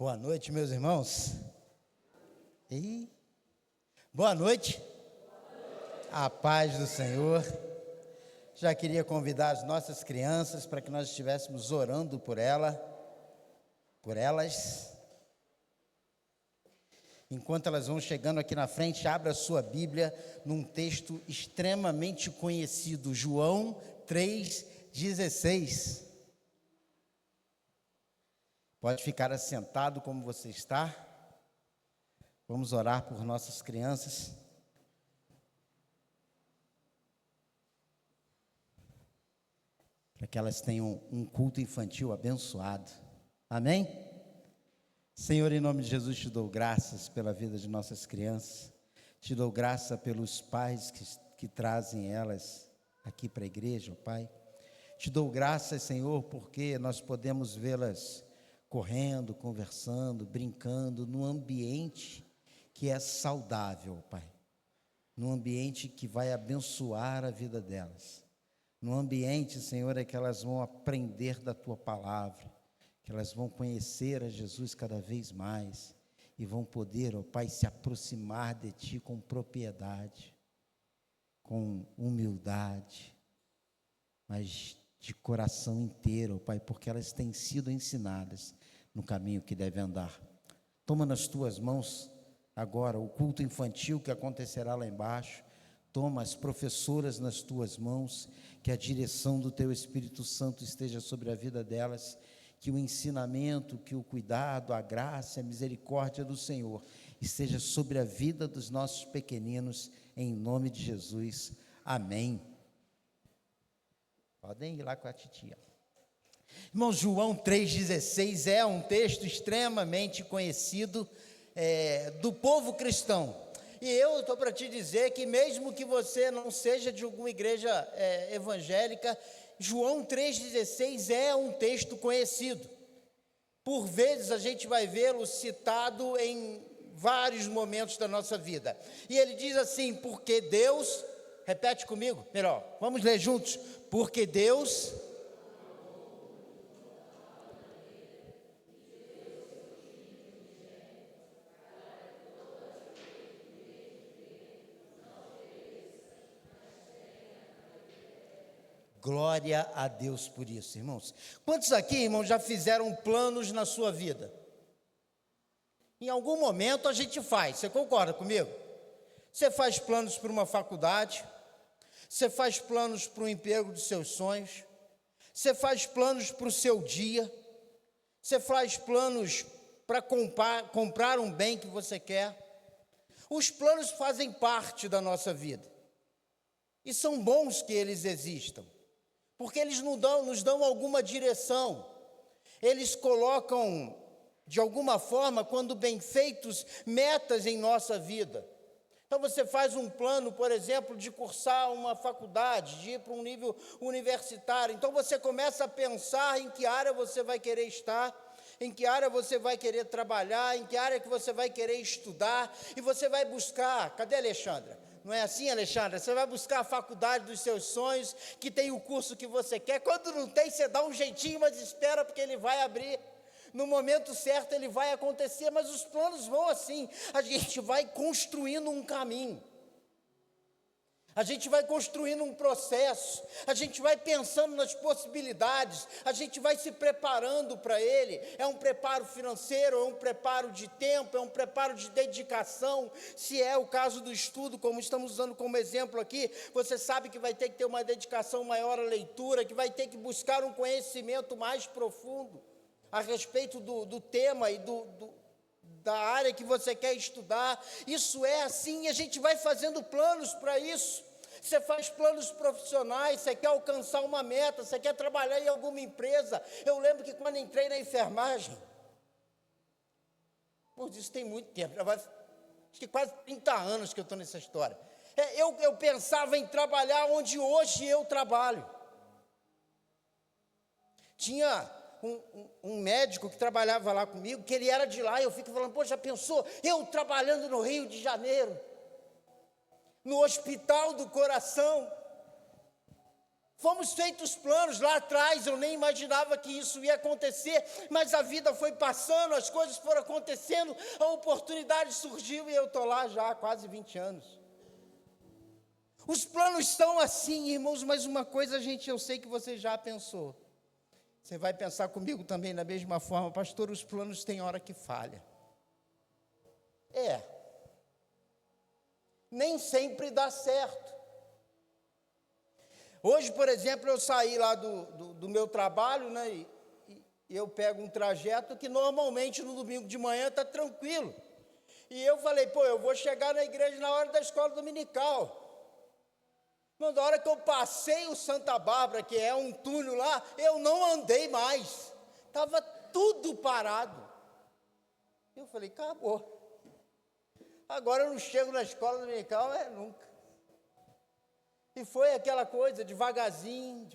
Boa noite, meus irmãos. E boa noite. A paz do Senhor. Já queria convidar as nossas crianças para que nós estivéssemos orando por elas. Enquanto elas vão chegando aqui na frente, abra a sua Bíblia num texto extremamente conhecido, João 3,16. Pode ficar assentado como você está. Vamos orar por nossas crianças. Para que elas tenham um culto infantil abençoado. Amém? Senhor, em nome de Jesus, te dou graças pela vida de nossas crianças. Te dou graça pelos pais que trazem elas aqui para a igreja, ó Pai. Te dou graças, Senhor, porque nós podemos vê-las correndo, conversando, brincando, num ambiente que é saudável, Pai. Num ambiente que vai abençoar a vida delas. Num ambiente, Senhor, é que elas vão aprender da Tua palavra, que elas vão conhecer a Jesus cada vez mais e vão poder, ó Pai, se aproximar de Ti com propriedade, com humildade, mas de coração inteiro, ó Pai, porque elas têm sido ensinadas no caminho que deve andar. Toma nas Tuas mãos agora o culto infantil que acontecerá lá embaixo. Toma as professoras nas Tuas mãos, que a direção do Teu Espírito Santo esteja sobre a vida delas, que o ensinamento, que o cuidado, a graça, a misericórdia do Senhor esteja sobre a vida dos nossos pequeninos, em nome de Jesus. Amém. Podem ir lá com a titia. Irmão, João 3,16 é um texto extremamente conhecido do povo cristão. E eu estou para te dizer que mesmo que você não seja de alguma igreja evangélica, João 3,16 é um texto conhecido. Por vezes a gente vai vê-lo citado em vários momentos da nossa vida. E ele diz assim: porque Deus, repete comigo, melhor, vamos ler juntos. Porque Deus... Glória a Deus por isso, irmãos. Quantos aqui, irmãos, já fizeram planos na sua vida? Em algum momento a gente faz, você concorda comigo? Você faz planos para uma faculdade, você faz planos para o emprego dos seus sonhos, você faz planos para o seu dia, você faz planos para comprar um bem que você quer. Os planos fazem parte da nossa vida. E são bons que eles existam, porque eles nos dão alguma direção. Eles colocam, de alguma forma, quando bem feitos, metas em nossa vida. Então você faz um plano, por exemplo, de cursar uma faculdade, de ir para um nível universitário. Então você começa a pensar em que área você vai querer estar, em que área você vai querer trabalhar, em que área que você vai querer estudar, e você vai buscar. Cadê a Alexandra? Não é assim, Alexandra? Você vai buscar a faculdade dos seus sonhos, que tem o curso que você quer. Quando não tem, você dá um jeitinho, mas espera, porque ele vai abrir. No momento certo ele vai acontecer, mas os planos vão assim. A gente vai construindo um caminho. A gente vai construindo um processo, a gente vai pensando nas possibilidades, a gente vai se preparando para ele. É um preparo financeiro, é um preparo de tempo, é um preparo de dedicação. Se é o caso do estudo, como estamos usando como exemplo aqui, você sabe que vai ter que ter uma dedicação maior à leitura, que vai ter que buscar um conhecimento mais profundo a respeito do tema e da área que você quer estudar. Isso é assim, e a gente vai fazendo planos para isso. Você faz planos profissionais, você quer alcançar uma meta, você quer trabalhar em alguma empresa. Eu lembro que quando entrei na enfermagem, isso tem muito tempo, acho que quase 30 anos que eu estou nessa história. Eu pensava em trabalhar onde hoje eu trabalho. Tinha um médico que trabalhava lá comigo, que ele era de lá, e eu fico falando: pô, já pensou? Eu trabalhando no Rio de Janeiro, no Hospital do Coração, Fomos feitos planos lá atrás, eu nem imaginava que isso ia acontecer, mas a vida foi passando, as coisas foram acontecendo, a oportunidade surgiu e eu estou lá já há quase 20 anos. Os planos são assim, irmãos, mas uma coisa, eu sei que você já pensou. Você vai pensar comigo também da mesma forma, pastor, os planos têm hora que falha. Nem sempre dá certo. Hoje, por exemplo, eu saí lá do meu trabalho, né, e eu pego um trajeto que normalmente no domingo de manhã está tranquilo. E eu falei, eu vou chegar na igreja na hora da escola dominical. Mas na hora que eu passei o Santa Bárbara, que é um túnel lá, eu não andei mais. Estava tudo parado. Eu falei, acabou. Agora eu não chego na escola dominical, nunca. E foi aquela coisa, devagarzinho.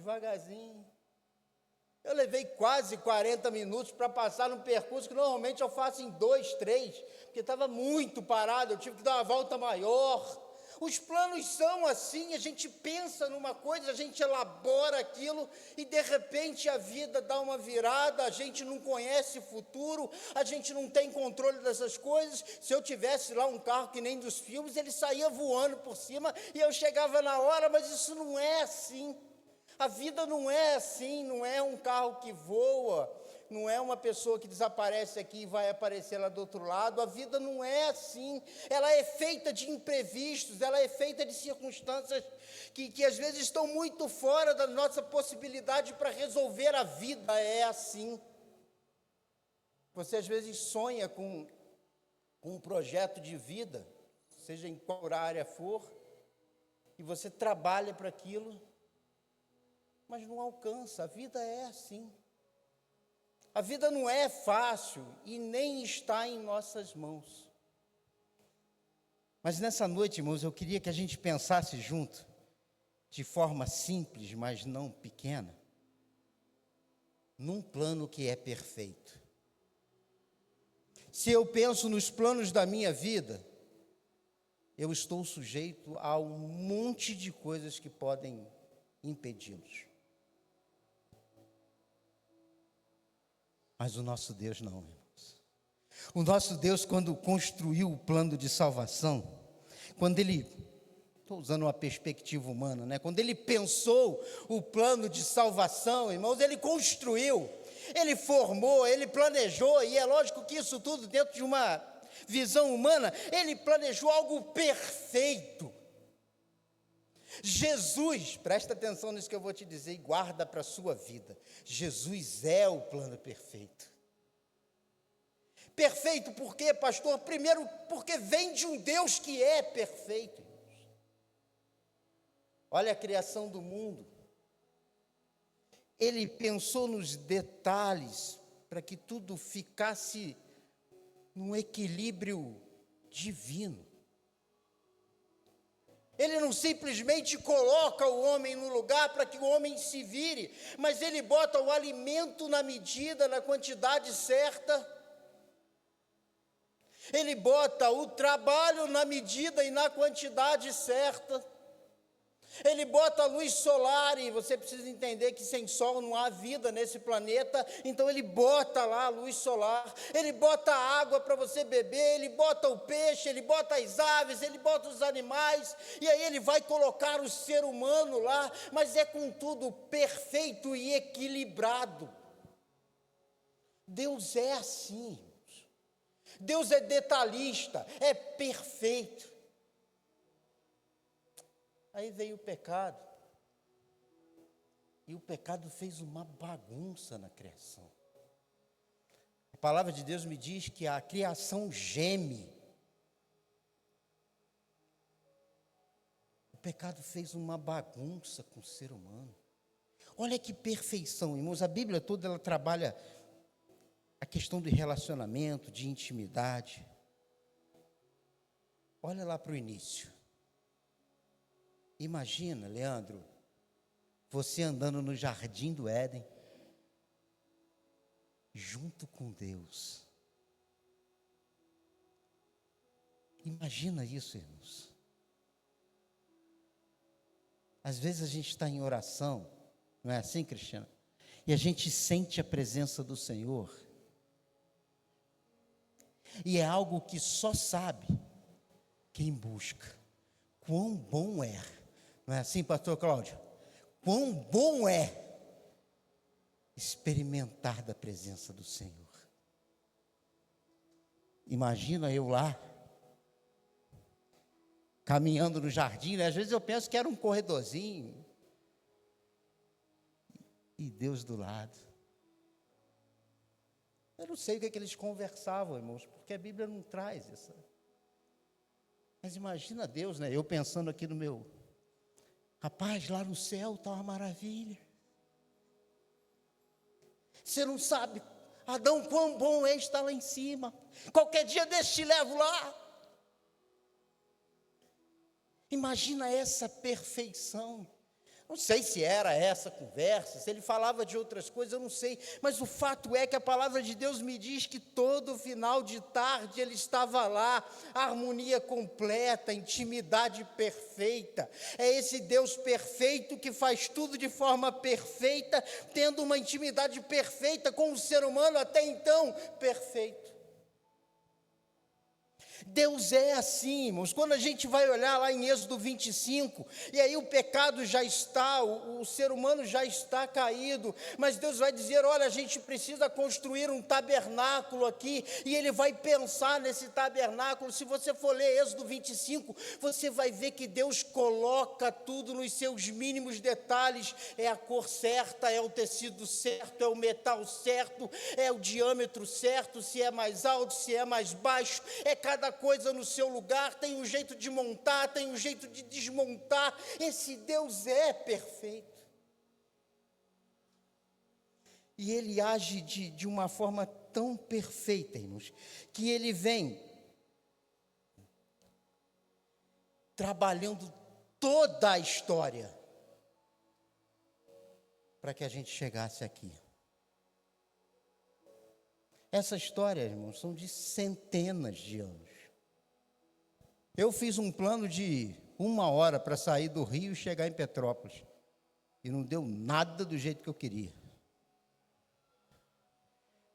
Eu levei quase 40 minutos para passar num percurso que normalmente eu faço em 2, 3, porque estava muito parado, eu tive que dar uma volta maior. Os planos são assim, a gente pensa numa coisa, a gente elabora aquilo e de repente a vida dá uma virada, a gente não conhece o futuro, a gente não tem controle dessas coisas. Se eu tivesse lá um carro que nem dos filmes, ele saía voando por cima e eu chegava na hora, mas isso não é assim. A vida não é assim, não é um carro que voa, não é uma pessoa que desaparece aqui e vai aparecer lá do outro lado. A vida não é assim, ela é feita de imprevistos, ela é feita de circunstâncias que às vezes estão muito fora da nossa possibilidade para resolver a vida. É assim. Você às vezes sonha com um projeto de vida, seja em qual área for, e você trabalha para aquilo, mas não alcança. A vida é assim. A vida não é fácil e nem está em nossas mãos. Mas nessa noite, irmãos, eu queria que a gente pensasse junto, de forma simples, mas não pequena, num plano que é perfeito. Se eu penso nos planos da minha vida, eu estou sujeito a um monte de coisas que podem impedi-los. Mas o nosso Deus não, irmãos. O nosso Deus, quando construiu o plano de salvação, quando Ele, estou usando uma perspectiva humana, né? Quando Ele pensou o plano de salvação, irmãos, Ele construiu, Ele formou, Ele planejou, e é lógico que isso tudo dentro de uma visão humana, Ele planejou algo perfeito. Jesus, presta atenção nisso que eu vou te dizer e guarda para a sua vida. Jesus é o plano perfeito. Perfeito por quê, pastor? Primeiro, porque vem de um Deus que é perfeito. Olha a criação do mundo. Ele pensou nos detalhes para que tudo ficasse num equilíbrio divino. Ele não simplesmente coloca o homem no lugar para que o homem se vire, mas ele bota o alimento na medida, na quantidade certa. Ele bota o trabalho na medida e na quantidade certa. Ele bota a luz solar, e você precisa entender que sem sol não há vida nesse planeta, então ele bota lá a luz solar, ele bota a água para você beber, ele bota o peixe, ele bota as aves, ele bota os animais, e aí ele vai colocar o ser humano lá, mas é contudo perfeito e equilibrado. Deus é assim, Deus é detalhista, é perfeito. Aí veio o pecado, e o pecado fez uma bagunça na criação. A palavra de Deus me diz que a criação geme. O pecado fez uma bagunça com o ser humano. Olha que perfeição, irmãos, a Bíblia toda ela trabalha a questão do relacionamento, de intimidade. Olha lá para o início. Imagina, Leandro, você andando no jardim do Éden, junto com Deus. Imagina isso, irmãos. Às vezes a gente está em oração, Não é assim, Cristina? E a gente sente a presença do Senhor. E é algo que só sabe quem busca. Quão bom é. Não é assim, pastor Cláudio? Quão bom é experimentar da presença do Senhor. Imagina eu lá, caminhando no jardim, né? Às vezes eu penso que era um corredorzinho, e Deus do lado. Eu não sei o que é que eles conversavam, irmãos, porque a Bíblia não traz essa. Mas imagina Deus, né? Eu pensando aqui no meu, rapaz, lá no céu está uma maravilha. Você não sabe, Adão, quão bom é estar lá em cima. Qualquer dia desse te levo lá. Imagina essa perfeição. Não sei se era essa conversa, se ele falava de outras coisas, eu não sei. Mas o fato é que a palavra de Deus me diz que todo final de tarde ele estava lá, harmonia completa, intimidade perfeita. É esse Deus perfeito que faz tudo de forma perfeita, tendo uma intimidade perfeita com o ser humano até então perfeito. Deus é assim, irmãos. Quando a gente vai olhar lá em Êxodo 25, e aí o pecado já está, o ser humano já está caído, mas Deus vai dizer, olha, a gente precisa construir um tabernáculo aqui, e Ele vai pensar nesse tabernáculo. Se você for ler Êxodo 25, você vai ver que Deus coloca tudo nos seus mínimos detalhes, é a cor certa, é o tecido certo, é o metal certo, é o diâmetro certo, se é mais alto, se é mais baixo, é cada coisa no seu lugar, tem um jeito de montar, tem um jeito de desmontar. Esse Deus é perfeito. E Ele age de uma forma tão perfeita, irmãos, que Ele vem trabalhando toda a história para que a gente chegasse aqui. Essa história, irmãos, são de centenas de anos. Eu fiz um plano de 1 hora para sair do Rio e chegar em Petrópolis. E não deu nada do jeito que eu queria.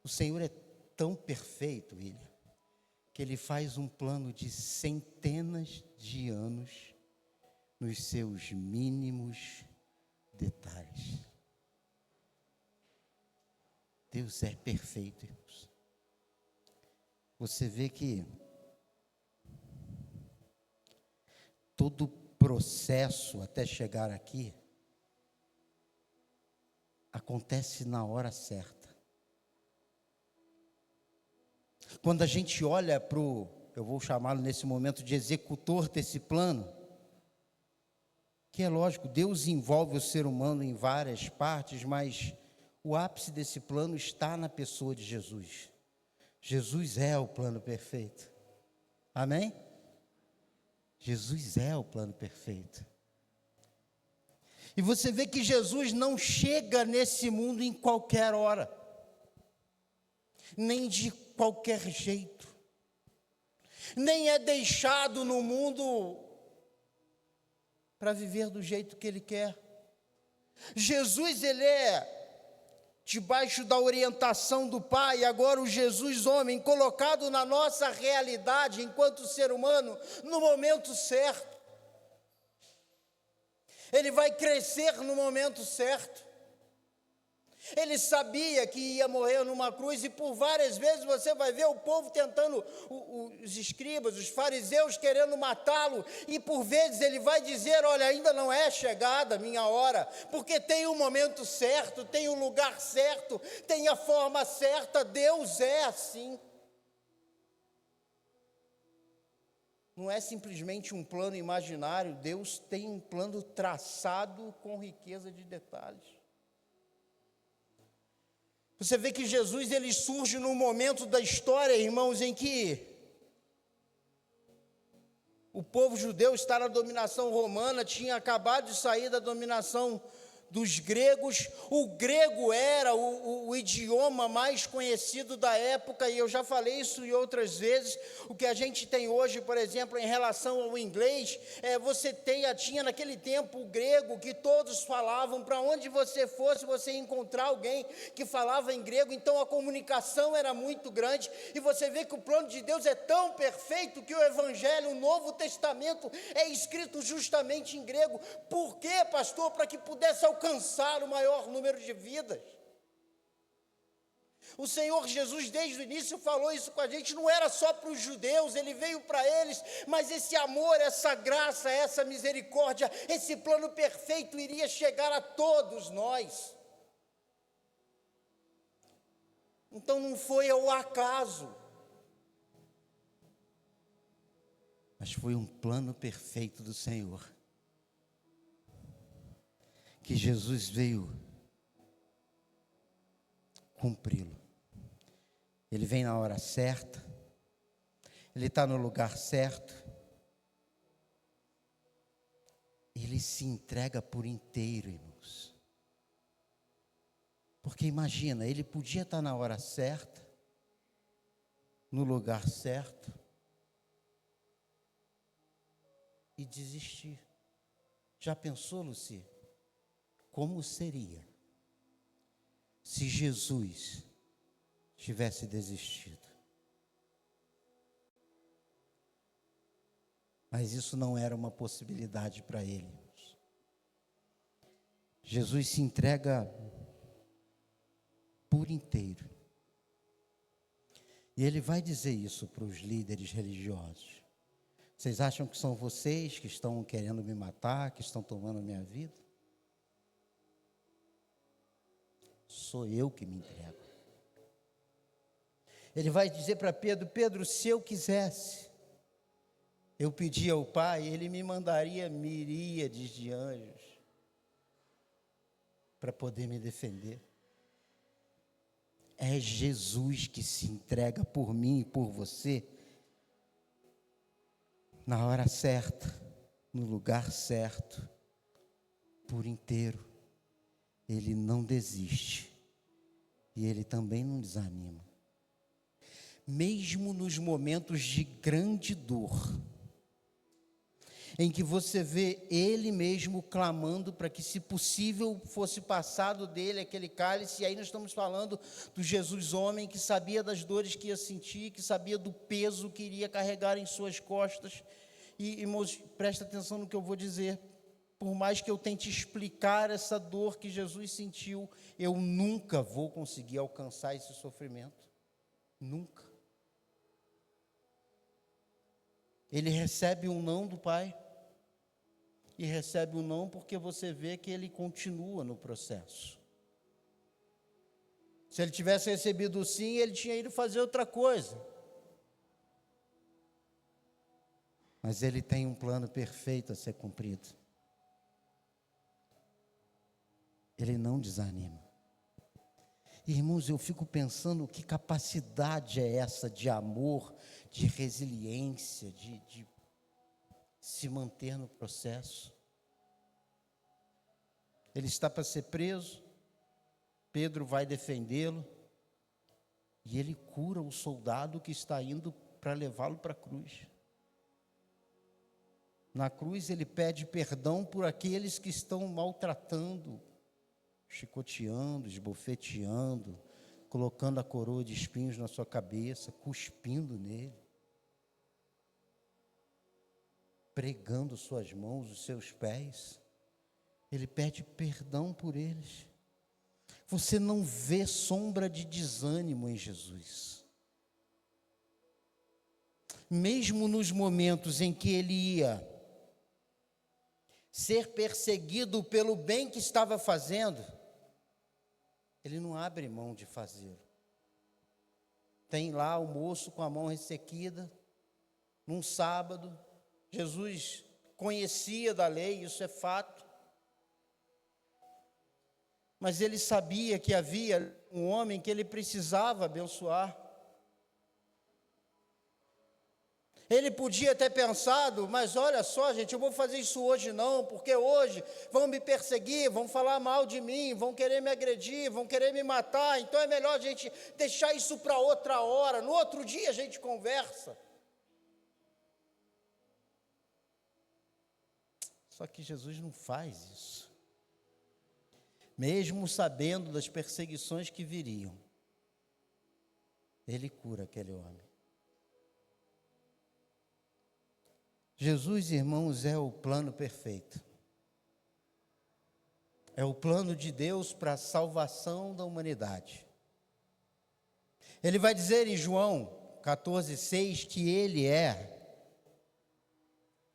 O Senhor é tão perfeito, William, que Ele faz um plano de centenas de anos nos seus mínimos detalhes. Deus é perfeito, irmãos. Você vê que todo o processo até chegar aqui acontece na hora certa. Quando a gente olha para o, eu vou chamá-lo nesse momento de executor desse plano, que é lógico, Deus envolve o ser humano em várias partes, mas o ápice desse plano está na pessoa de Jesus. Jesus é o plano perfeito. Amém? Jesus é o plano perfeito. E você vê que Jesus não chega nesse mundo em qualquer hora, nem de qualquer jeito, nem é deixado no mundo para viver do jeito que Ele quer. Jesus, Ele é debaixo da orientação do Pai, agora o Jesus homem, colocado na nossa realidade enquanto ser humano, no momento certo. Ele vai crescer no momento certo. Ele sabia que ia morrer numa cruz, e por várias vezes você vai ver o povo tentando, os escribas, os fariseus querendo matá-lo, e por vezes ele vai dizer, olha, ainda não é chegada a minha hora, porque tem o momento certo, tem o lugar certo, tem a forma certa. Deus é assim. Não é simplesmente um plano imaginário, Deus tem um plano traçado com riqueza de detalhes. Você vê que Jesus, ele surge num momento da história, irmãos, em que o povo judeu está na dominação romana, tinha acabado de sair da dominação dos gregos. O grego era o idioma mais conhecido da época, e eu já falei isso em outras vezes. O que a gente tem hoje, por exemplo, em relação ao inglês, tinha naquele tempo o grego que todos falavam. Para onde você fosse, você ia encontrar alguém que falava em grego. Então a comunicação era muito grande, e você vê que o plano de Deus é tão perfeito que o Evangelho, o Novo Testamento, é escrito justamente em grego. Por quê, pastor? Para que pudesse alcançar o maior número de vidas. O Senhor Jesus, desde o início, falou isso com a gente. Não era só para os judeus, Ele veio para eles, mas esse amor, essa graça, essa misericórdia, esse plano perfeito iria chegar a todos nós. Então não foi ao acaso, mas foi um plano perfeito do Senhor, que Jesus veio cumpri-lo. Ele vem na hora certa, Ele está no lugar certo, Ele se entrega por inteiro, irmãos. Porque imagina, Ele podia estar na hora certa, no lugar certo, e desistir. Já pensou, Luci? Como seria se Jesus tivesse desistido? Mas isso não era uma possibilidade para ele. Jesus se entrega por inteiro. E ele vai dizer isso para os líderes religiosos. Vocês acham que são vocês que estão querendo me matar, que estão tomando a minha vida? Sou eu que me entrego. Ele vai dizer para Pedro: Pedro, se eu quisesse, eu pedia ao Pai, Ele me mandaria miríades de anjos para poder me defender. É Jesus que se entrega por mim e por você, na hora certa, no lugar certo, por inteiro. Ele não desiste, e Ele também não desanima. Mesmo nos momentos de grande dor, em que você vê Ele mesmo clamando para que, se possível, fosse passado dele aquele cálice. E aí nós estamos falando do Jesus homem, que sabia das dores que ia sentir, que sabia do peso que iria carregar em suas costas. E, irmãos, presta atenção no que eu vou dizer. Por mais que eu tente explicar essa dor que Jesus sentiu, eu nunca vou conseguir alcançar esse sofrimento. Nunca. Ele recebe um não do Pai. E recebe um não porque você vê que ele continua no processo. Se ele tivesse recebido o sim, ele tinha ido fazer outra coisa. Mas ele tem um plano perfeito a ser cumprido. Ele não desanima. Irmãos, eu fico pensando que capacidade é essa de amor, de resiliência, de se manter no processo. Ele está para ser preso, Pedro vai defendê-lo, e ele cura o soldado que está indo para levá-lo para a cruz. Na cruz ele pede perdão por aqueles que estão maltratando, chicoteando, esbofeteando, colocando a coroa de espinhos na sua cabeça, cuspindo nele, pregando suas mãos, os seus pés. Ele pede perdão por eles. Você não vê sombra de desânimo em Jesus. Mesmo nos momentos em que ele ia ser perseguido pelo bem que estava fazendo, ele não abre mão de fazê-lo. Tem lá o moço com a mão ressequida, num sábado. Jesus conhecia da lei, isso é fato. Mas ele sabia que havia um homem que ele precisava abençoar. Ele podia ter pensado, mas olha só, gente, eu vou fazer isso hoje não, porque hoje vão me perseguir, vão falar mal de mim, vão querer me agredir, vão querer me matar, então é melhor a gente deixar isso para outra hora, no outro dia a gente conversa. Só que Jesus não faz isso. Mesmo sabendo das perseguições que viriam, Ele cura aquele homem. Jesus, irmãos, é o plano perfeito. É o plano de Deus para a salvação da humanidade. Ele vai dizer em João 14,6 que Ele é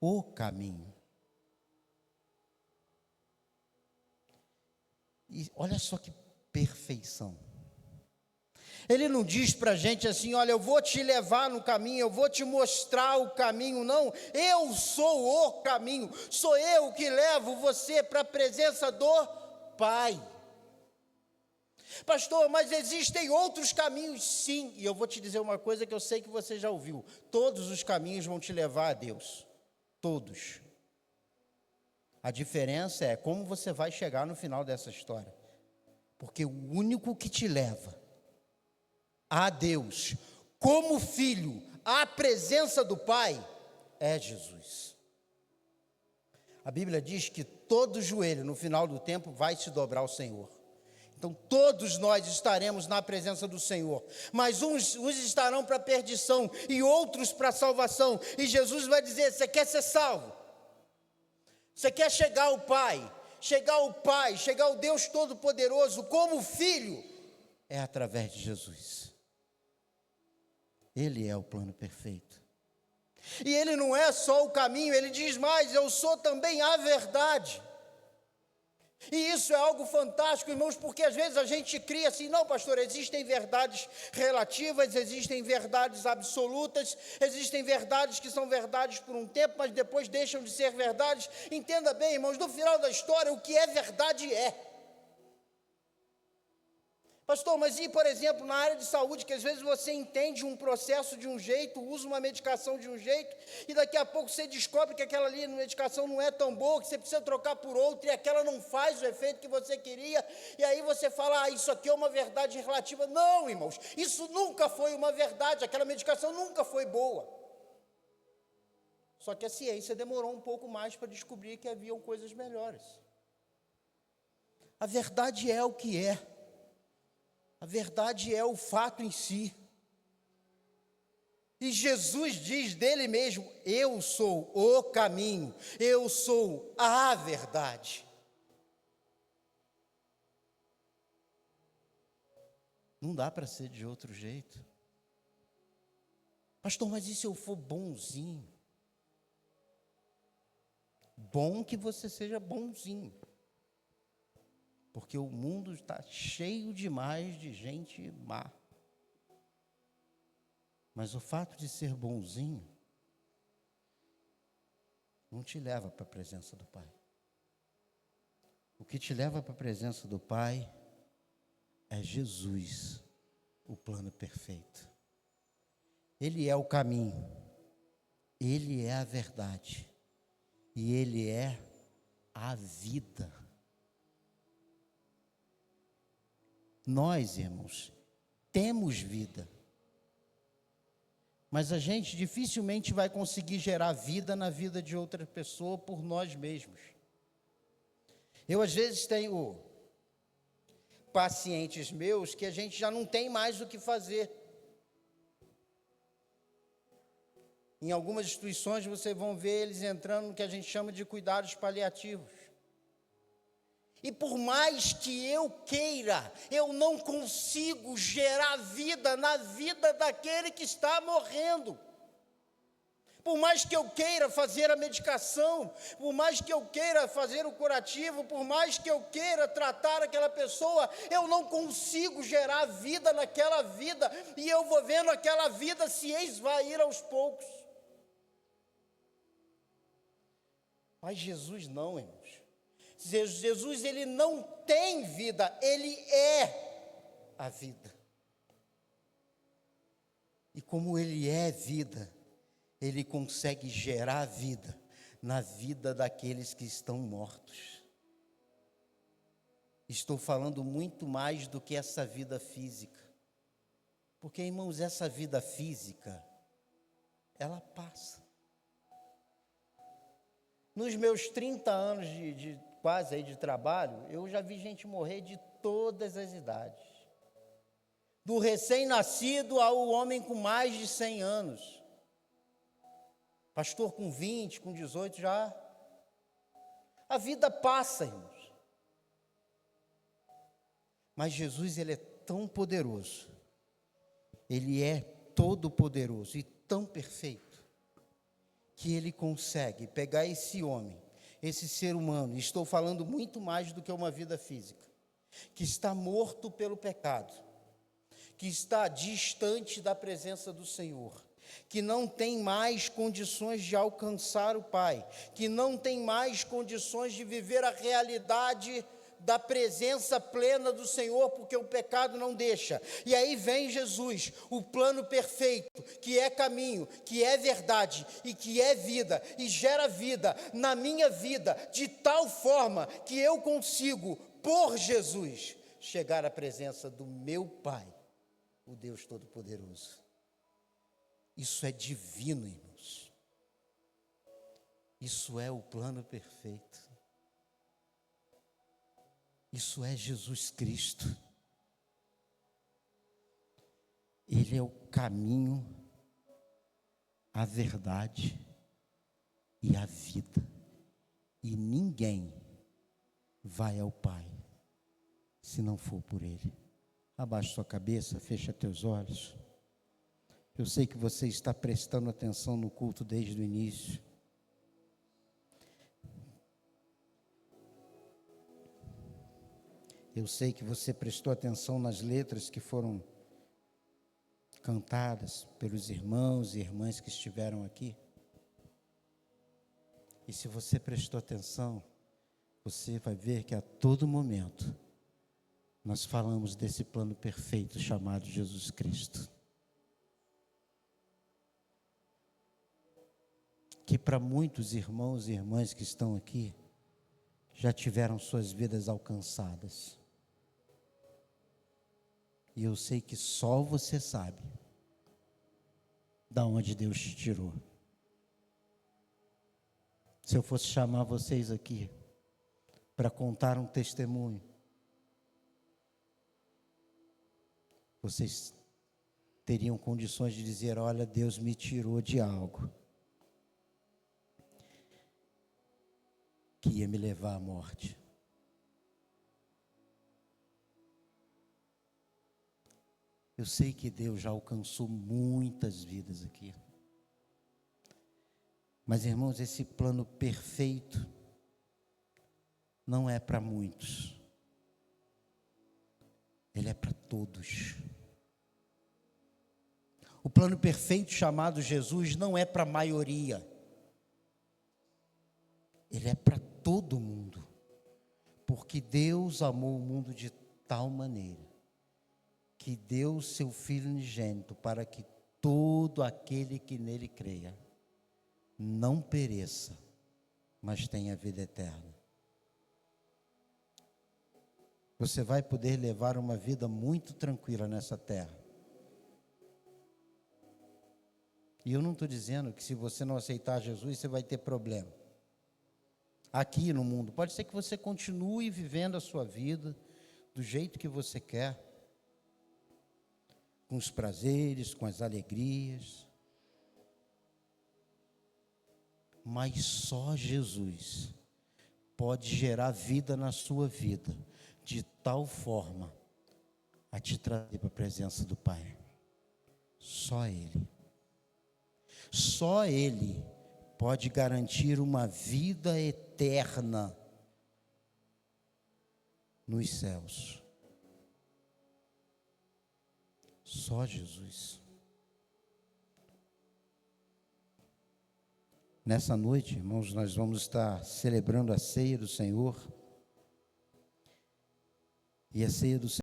o caminho. E olha só que perfeição. Ele não diz para a gente assim, olha, eu vou te levar no caminho, eu vou te mostrar o caminho, não. Eu sou o caminho, sou eu que levo você para a presença do Pai. Pastor, mas existem outros caminhos? Sim, e eu vou te dizer uma coisa que eu sei que você já ouviu. Todos os caminhos vão te levar a Deus, todos. A diferença é como você vai chegar no final dessa história. Porque o único que te leva a Deus, como filho, à presença do Pai, é Jesus. A Bíblia diz que todo joelho, no final do tempo, vai se dobrar ao Senhor. Então, todos nós estaremos na presença do Senhor, mas uns estarão para a perdição e outros para a salvação. E Jesus vai dizer, você quer ser salvo? Você quer chegar ao Pai, chegar ao Deus Todo-Poderoso como filho? É através de Jesus. Ele é o plano perfeito. E Ele não é só o caminho, Ele diz mais, eu sou também a verdade. E isso é algo fantástico, irmãos, porque às vezes a gente cria assim, não, pastor, existem verdades relativas, existem verdades absolutas, existem verdades que são verdades por um tempo, mas depois deixam de ser verdades. Entenda bem, irmãos, no final da história, o que é verdade é. Pastor, mas e, por exemplo, na área de saúde, que às vezes você entende um processo de um jeito, usa uma medicação de um jeito, e daqui a pouco você descobre que aquela ali medicação não é tão boa, que você precisa trocar por outra, e aquela não faz o efeito que você queria, e aí você fala, isso aqui é uma verdade relativa. Não, irmãos, isso nunca foi uma verdade, aquela medicação nunca foi boa. Só que a ciência demorou um pouco mais para descobrir que haviam coisas melhores. A verdade é o que é. A verdade é o fato em si. E Jesus diz dele mesmo, eu sou o caminho, eu sou a verdade. Não dá para ser de outro jeito. Pastor, mas e se eu for bonzinho? Bom que você seja bonzinho. Porque o mundo está cheio demais de gente má. Mas o fato de ser bonzinho não te leva para a presença do Pai. O que te leva para a presença do Pai é Jesus, o plano perfeito. Ele é o caminho, Ele é a verdade e Ele é a vida. Nós, irmãos, temos vida, mas a gente dificilmente vai conseguir gerar vida na vida de outra pessoa por nós mesmos. Eu, às vezes, tenho pacientes meus que a gente já não tem mais o que fazer. Em algumas instituições, vocês vão ver eles entrando no que a gente chama de cuidados paliativos. E por mais que eu queira, eu não consigo gerar vida na vida daquele que está morrendo. Por mais que eu queira fazer a medicação, por mais que eu queira fazer o curativo, por mais que eu queira tratar aquela pessoa, eu não consigo gerar vida naquela vida, e eu vou vendo aquela vida se esvair aos poucos. Mas Jesus não, irmãos. Jesus, ele não tem vida, ele é a vida. E como ele é vida, Ele consegue gerar vida na vida daqueles que estão mortos. Estou falando muito mais do que essa vida física. Porque, irmãos, essa vida física, ela passa. Nos meus 30 anos quase aí de trabalho, eu já vi gente morrer de todas as idades. Do recém-nascido ao homem com mais de 100 anos. Pastor com 20, com 18 já. A vida passa, irmãos. Mas Jesus, ele é tão poderoso. Ele é todo poderoso e tão perfeito, que ele consegue pegar esse homem, esse ser humano, estou falando muito mais do que uma vida física, que está morto pelo pecado, que está distante da presença do Senhor, que não tem mais condições de alcançar o Pai, que não tem mais condições de viver a realidade da presença plena do Senhor, porque o pecado não deixa. E aí vem Jesus, o plano perfeito, que é caminho, que é verdade e que é vida, e gera vida na minha vida, de tal forma que eu consigo, por Jesus, chegar à presença do meu Pai, o Deus Todo-Poderoso. Isso é divino, irmãos. Isso é o plano perfeito. Isso é Jesus Cristo. Ele é o caminho, a verdade e a vida. E ninguém vai ao Pai se não for por Ele. Abaixa sua cabeça, fecha teus olhos. Eu sei que você está prestando atenção no culto desde o início. Eu sei que você prestou atenção nas letras que foram cantadas pelos irmãos e irmãs que estiveram aqui. E se você prestou atenção, você vai ver que a todo momento nós falamos desse plano perfeito chamado Jesus Cristo. Que para muitos irmãos e irmãs que estão aqui, já tiveram suas vidas alcançadas. E eu sei que só você sabe da onde Deus te tirou. Se eu fosse chamar vocês aqui para contar um testemunho, vocês teriam condições de dizer: olha, Deus me tirou de algo que ia me levar à morte. Eu sei que Deus já alcançou muitas vidas aqui. Mas, irmãos, esse plano perfeito não é para muitos. Ele é para todos. O plano perfeito chamado Jesus não é para a maioria. Ele é para todo mundo. Porque Deus amou o mundo de tal maneira que deu seu Filho unigênito para que todo aquele que nele creia não pereça, mas tenha vida eterna. Você vai poder levar uma vida muito tranquila nessa terra. E eu não estou dizendo que se você não aceitar Jesus, você vai ter problema. Aqui no mundo, pode ser que você continue vivendo a sua vida do jeito que você quer, com os prazeres, com as alegrias, mas só Jesus pode gerar vida na sua vida, de tal forma a te trazer para a presença do Pai. Só Ele. Só Ele pode garantir uma vida eterna nos céus. Só Jesus. Nessa noite, irmãos, nós vamos estar celebrando a ceia do Senhor. E a ceia do Senhor